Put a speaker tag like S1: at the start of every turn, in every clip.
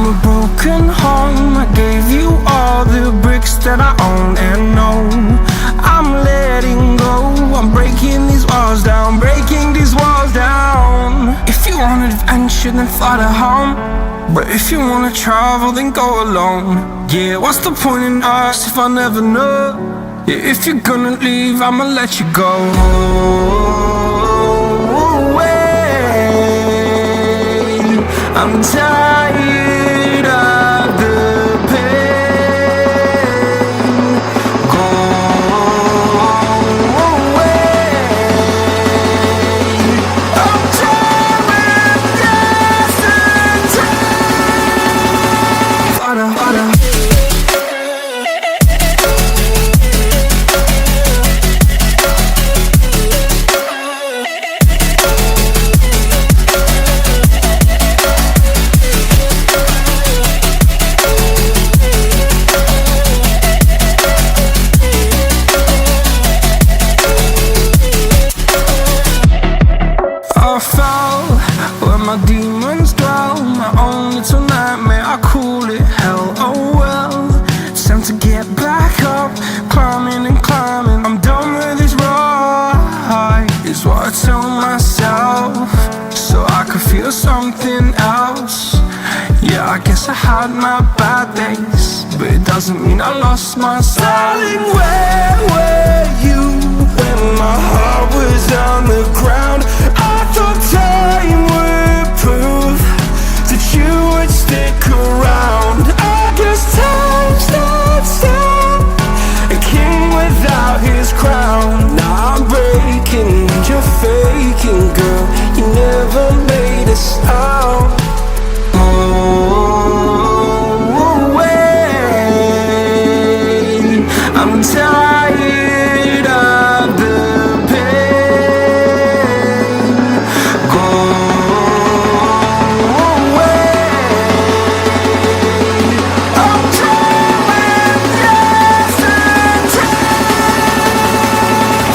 S1: I'm a broken home. I gave you all the bricks that I own and know. I'm letting go. I'm breaking these walls down, breaking these walls down. If you want adventure, then fly to home. But if you wanna travel, then go alone. Yeah, what's the point in us if I never know? Yeah, if you're gonna leave, I'ma let you go. I'm tired of the pain. Go away. I'm tired of yesterday. Harder, harder. My demons dwell, my own little nightmare, I call it hell. Oh well, it's time to get back up, climbing and climbing. I'm done with this ride, is what I tell myself, so I could feel something else. Yeah, I guess I had my bad days, but it doesn't mean I lost my style. Darling, where were you when my heart was on the ground? I thought time would prove that you would stick around. I guess time stands still, a king without his crown. Now I'm breaking and you're faking, girl. You never made a sound. Oh, wait, I'm tired of the pain. Go away. I'm tired of yesterday.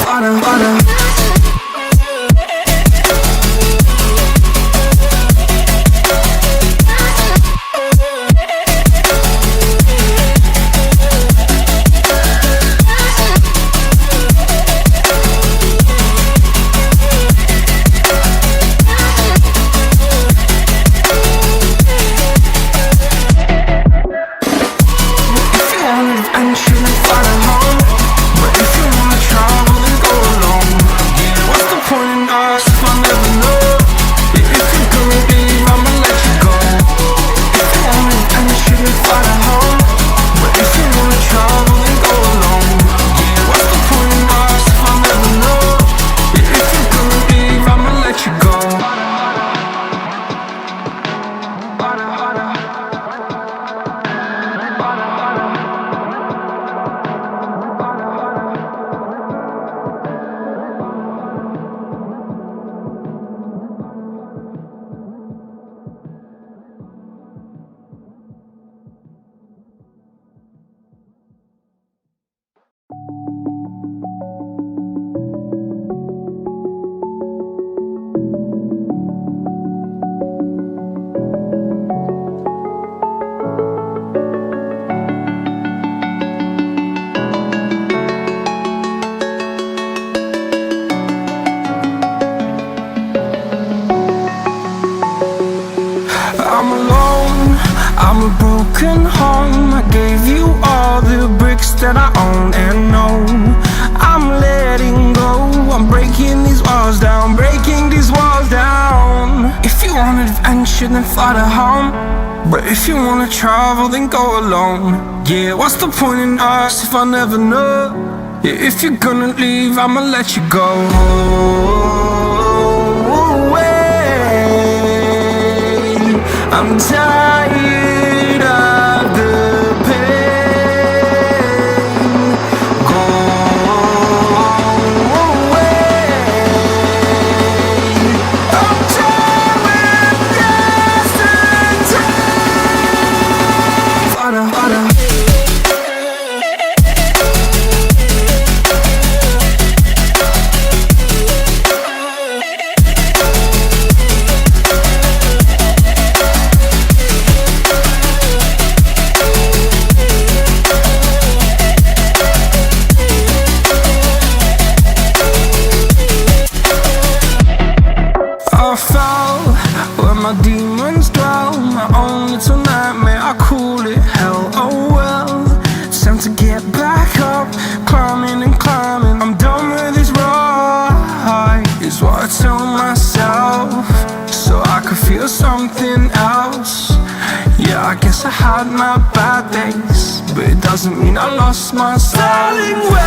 S1: Harder, harder. I'm alone, I'm a broken home. I gave you all the bricks that I own and know. I'm letting go, I'm breaking these walls down, breaking these walls down. If you want adventure, then fly to home. But if you wanna travel, then go alone. Yeah, what's the point in us if I never know? Yeah, if you're gonna leave, I'ma let you go. I'm tired of the pain. Go away. I'm tired of yesterday. Harder, harder. had my bad days, but it doesn't mean I lost my style. Darling,